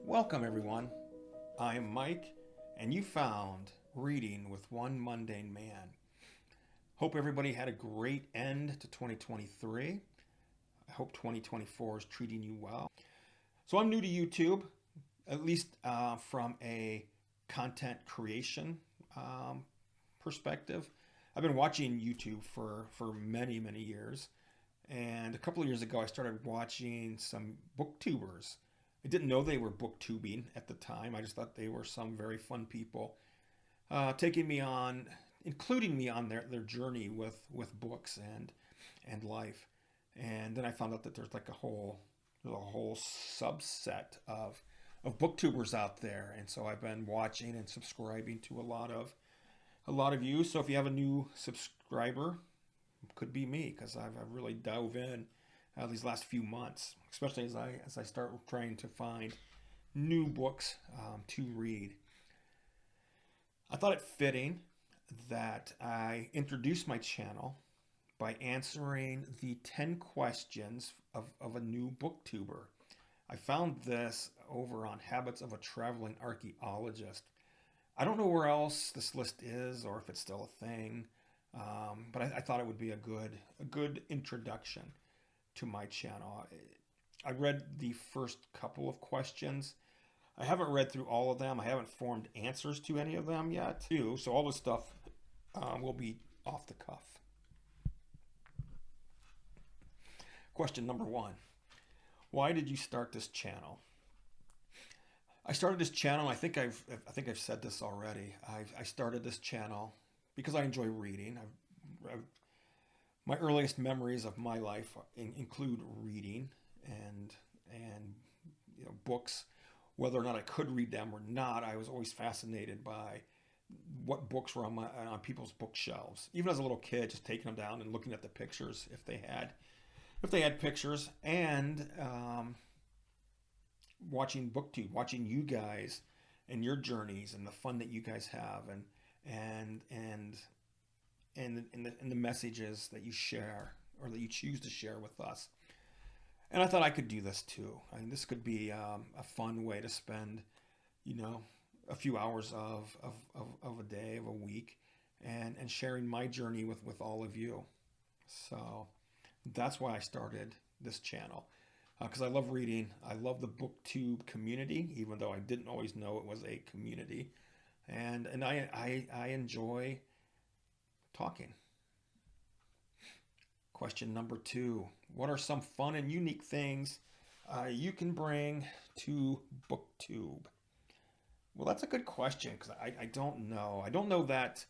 Welcome everyone, I am Mike, and you found Reading with One Mundane Man. Hope everybody had a great end to 2023. I hope 2024 is treating you well. So I'm new to YouTube, at least from a content creation perspective. I've been watching YouTube for many years, and a couple of years ago I started watching some booktubers. I didn't know they were booktubing at the time. I just thought they were some very fun people taking me on, including me on their journey with books and life. And then I found out that there's like a whole subset of booktubers out there. And so I've been watching and subscribing to a lot of you. So if you have a new subscriber, it could be me, because I've really dove in these last few months, especially as I start trying to find new books to read. I thought it fitting that I introduce my channel by answering the 10 questions of a new booktuber. I found this over on Habits of a Traveling Archaeologist. I don't know where else this list is or if it's still a thing, but I thought it would be a good introduction to my channel. I read the first couple of questions. I haven't read through all of them. I haven't formed answers to any of them yet, too. So all this stuff will be off the cuff. Question number 1. Why did you start this channel? I started this channel, I think I've said this already. I started this channel because I enjoy reading. My earliest memories of my life include reading and books. Whether or not I could read them or not, I was always fascinated by what books were on people's bookshelves. Even as a little kid, just taking them down and looking at the pictures if they had pictures, and watching Booktube, watching you guys and your journeys and the fun that you guys have, and the messages that you share or that you choose to share with us. And I thought I could do this too. I mean, this could be a fun way to spend, a few hours of a day, of a week, and sharing my journey with all of you. So that's why I started this channel, because I love reading. I love the Booktube community, even though I didn't always know it was a community. And I enjoy talking. Question number 2. What are some fun and unique things you can bring to Booktube? Well, that's a good question, because I don't know. I don't know that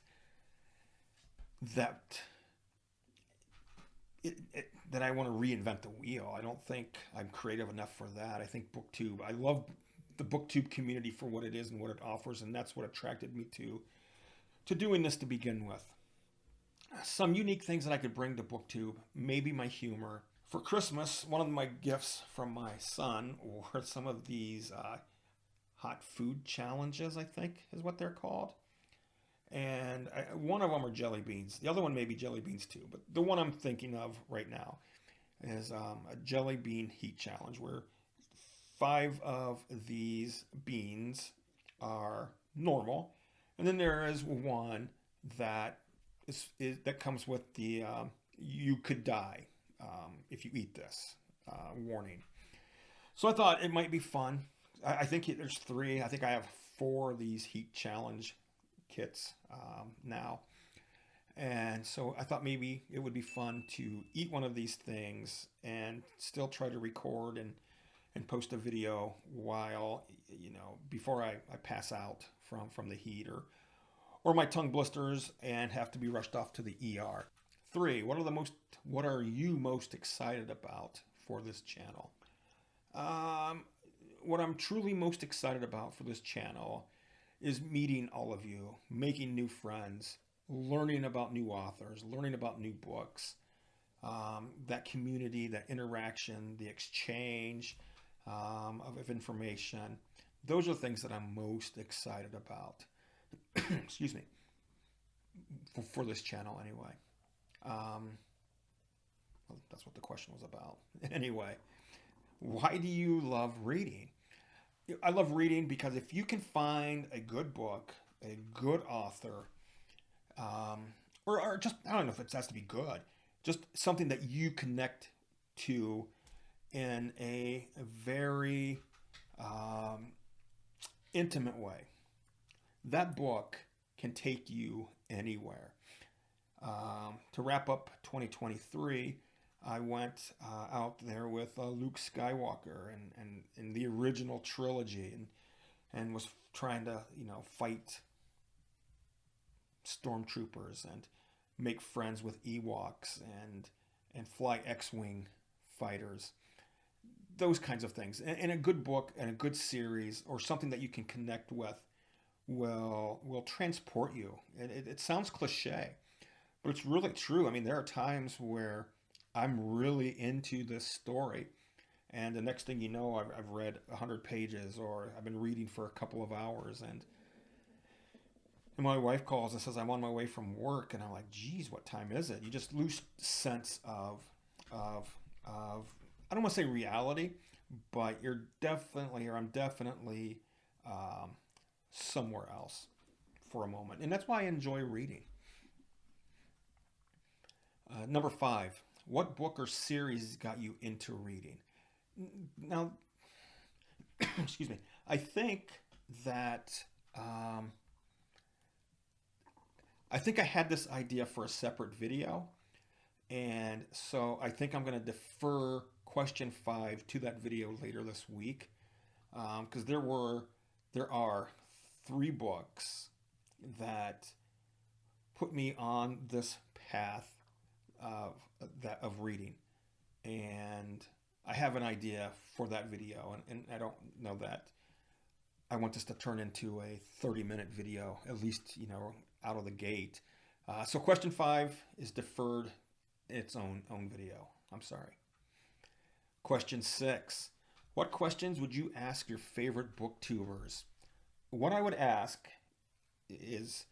I want to reinvent the wheel. I don't think I'm creative enough for that. I think Booktube, I love the Booktube community for what it is and what it offers, and that's what attracted me to doing this to begin with. Some unique things that I could bring to Booktube, maybe my humor. For Christmas, one of my gifts from my son were some of these hot food challenges, I think is what they're called. And one of them are jelly beans. The other one may be jelly beans too, but the one I'm thinking of right now is a jelly bean heat challenge, where 5 of these beans are normal, and then there is one that that comes with the you could die if you eat this warning. So I thought it might be fun. I think there's 3. I think I have 4 of these heat challenge kits now, and so I thought maybe it would be fun to eat one of these things and still try to record and post a video while, before I pass out from the heat or my tongue blisters and have to be rushed off to the ER. 3, what are you most excited about for this channel? What I'm truly most excited about for this channel is meeting all of you, making new friends, learning about new authors, learning about new books, that community, that interaction, the exchange of information. Those are things that I'm most excited about. Excuse me, for this channel anyway. Well, that's what the question was about. Anyway, why do you love reading? I love reading because if you can find a good book, a good author, um, or just, I don't know if it has to be good, just something that you connect to in a very um, intimate way, that book can take you anywhere. To wrap up 2023, I went out there with Luke Skywalker and in the original trilogy, and was trying to, fight stormtroopers and make friends with Ewoks and fly X-wing fighters. Those kinds of things. And a good book and a good series or something that you can connect with will transport you. It sounds cliche, but it's really true. I mean, there are times where I'm really into this story, and the next thing you know, I've read 100 pages, or I've been reading for a couple of hours, and my wife calls and says I'm on my way from work, and I'm like, geez, what time is it? You just lose sense of I don't want to say reality, but you're definitely, or I'm definitely um, somewhere else for a moment, and that's why I enjoy reading. Number 5, what book or series got you into reading? Now, excuse me. I think that um, I think I had this idea for a separate video, and so I think I'm going to defer question 5 to that video later this week, because there are 3 books that put me on this path of of reading, and I have an idea for that video, and I don't know that I want this to turn into a 30-minute video, at least, out of the gate. So question 5 is deferred its own video. I'm sorry. Question 6. What questions would you ask your favorite booktubers? What I would ask is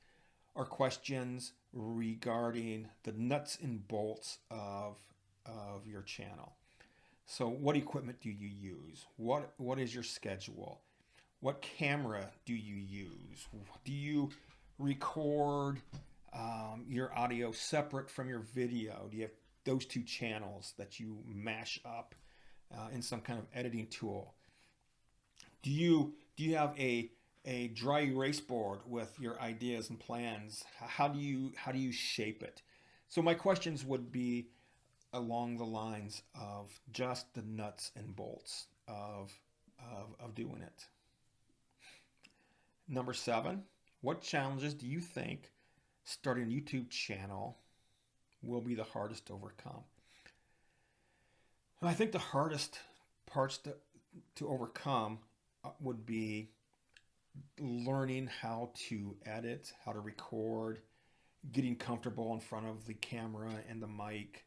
are questions regarding the nuts and bolts of your channel. So what equipment do you use? What is your schedule? What camera do you use? Do you record your audio separate from your video? Do you have those 2 channels that you mash up in some kind of editing tool? Do you have a dry erase board with your ideas and plans? How do you shape it? So my questions would be along the lines of just the nuts and bolts of doing it. Number 7, what challenges do you think starting a YouTube channel will be the hardest to overcome? And I think the hardest parts to overcome would be learning how to edit, how to record, getting comfortable in front of the camera and the mic,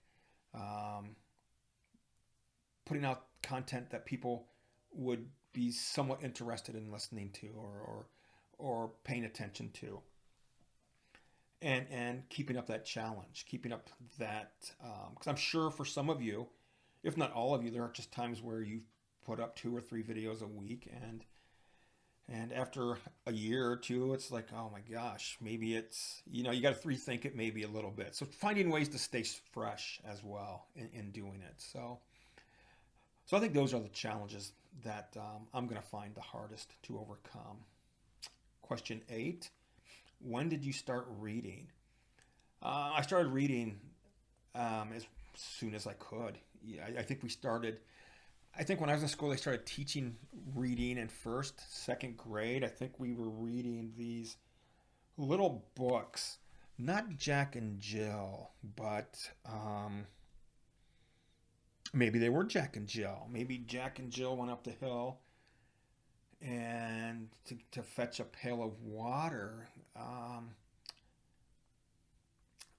putting out content that people would be somewhat interested in listening to or paying attention to, and keeping up that challenge, keeping up that, because I'm sure for some of you, if not all of you, there are just times where you put up 2 or 3 videos a week, and after a year or 2, it's like, oh my gosh, maybe it's, you got to rethink it maybe a little bit. So finding ways to stay fresh as well in doing it. So I think those are the challenges that I'm going to find the hardest to overcome. Question 8, when did you start reading? I started reading as soon as I could. Yeah, I think I think when I was in school, they started teaching reading in 1st, 2nd grade. I think we were reading these little books, not Jack and Jill, but maybe they were Jack and Jill. Maybe Jack and Jill went up the hill and to fetch a pail of water. I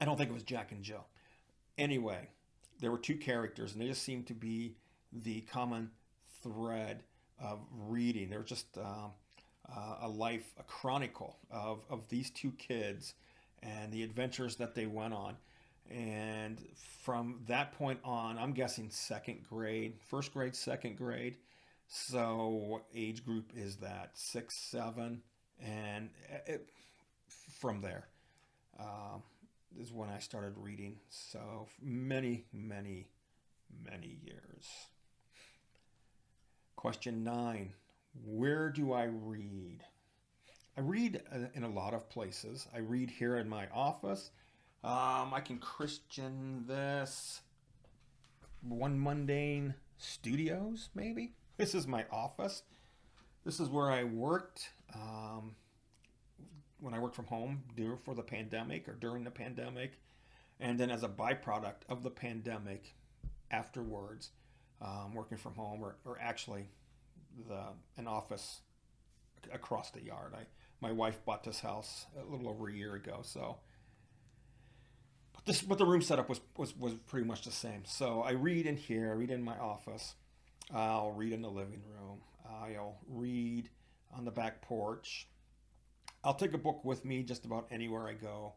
don't think it was Jack and Jill. Anyway, there were 2 characters, and they just seemed to be the common thread of reading. They were just a chronicle of these 2 kids and the adventures that they went on. And from that point on, I'm guessing 2nd grade, 1st grade, 2nd grade, So age group is that 6, 7, and from there uh, is when I started reading. So many, many, many years. Question 9. Where do I read? I read in a lot of places. I read here in my office. I can Christian this One Mundane Studios, maybe. This is my office. This is where I worked when I worked from home for the pandemic or during the pandemic. And then as a byproduct of the pandemic afterwards, working from home or actually an office across the yard. My wife bought this house a little over a year ago, so but the room setup was pretty much the same. So I read in here, I read in my office, I'll read in the living room, I'll read on the back porch. I'll take a book with me just about anywhere I go,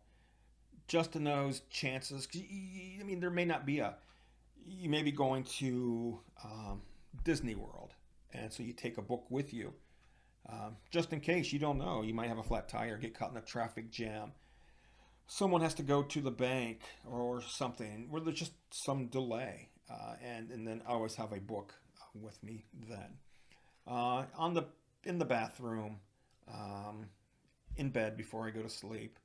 just in those chances. 'Cause I mean, there may not be you may be going to Disney World, and so you take a book with you. Just in case, you don't know. You might have a flat tire, get caught in a traffic jam. Someone has to go to the bank or something where there's just some delay. And then I always have a book with me then. In the bathroom, in bed before I go to sleep,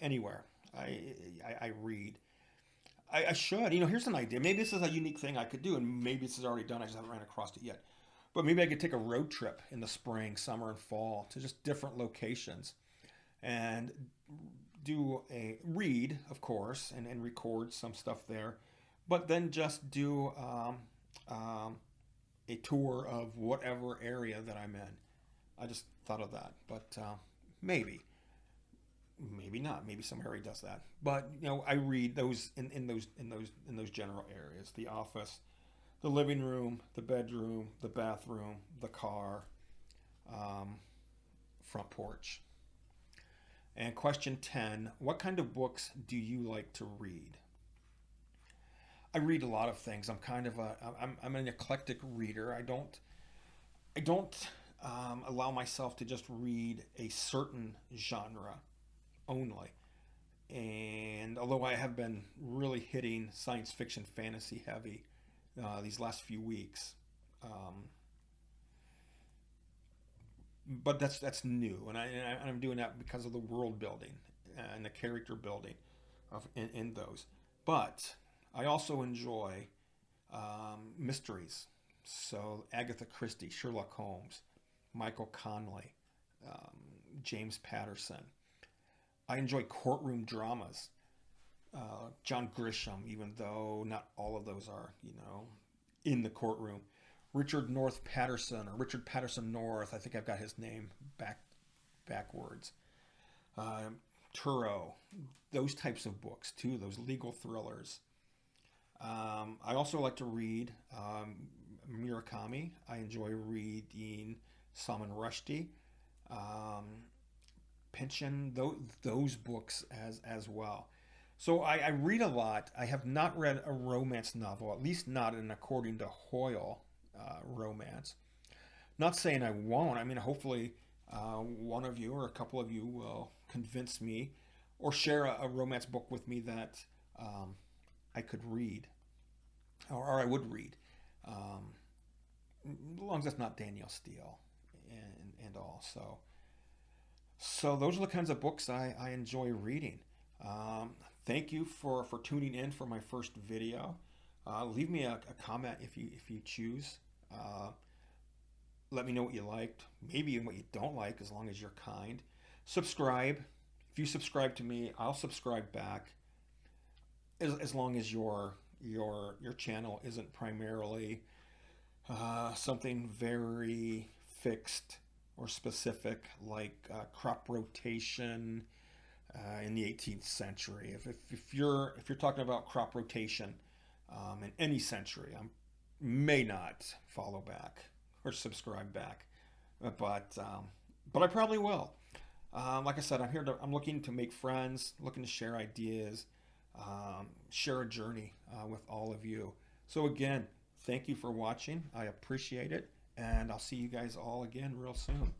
anywhere. I read. I should. Here's an idea. Maybe this is a unique thing I could do, and maybe this is already done. I just haven't ran across it yet. But maybe I could take a road trip in the spring, summer, and fall to just different locations and do a read, of course, and record some stuff there. But then just do a tour of whatever area that I'm in. I just thought of that, but maybe not. Maybe some area does that. But I read those in those general areas: the office, the living room, the bedroom, the bathroom, the car, front porch. And question 10, what kind of books do you like to read? I read a lot of things. I'm kind of I'm an eclectic reader. I don't allow myself to just read a certain genre only. And although I have been really hitting science fiction, fantasy heavy these last few weeks, but that's new, and I'm doing that because of the world building and the character building in those. But I also enjoy mysteries, so Agatha Christie, Sherlock Holmes, Michael Connelly, James Patterson. I enjoy courtroom dramas. John Grisham, even though not all of those are, in the courtroom. Richard North Patterson, or Richard Patterson North, I think I've got his name backwards. Turo, those types of books too, those legal thrillers. I also like to read Murakami. I enjoy reading Salman Rushdie. Pynchon, those books as well. So I read a lot. I have not read a romance novel, at least not an According to Hoyle romance. Not saying I won't. I mean, hopefully one of you or a couple of you will convince me or share a romance book with me that I could read or I would read. As long as it's not Danielle Steele and all. So those are the kinds of books I enjoy reading. Thank you for tuning in for my first video. Leave me a comment if you choose. Let me know what you liked, maybe even what you don't like, as long as you're kind. Subscribe. If you subscribe to me, I'll subscribe back. As long as your channel isn't primarily something very fixed or specific, like crop rotation in the 18th century. If you're talking about crop rotation in any century, I may not follow back or subscribe back, but I probably will. Like I said, I'm looking to make friends, looking to share ideas, share a journey with all of you. So again, thank you for watching. I appreciate it, And I'll see you guys all again real soon.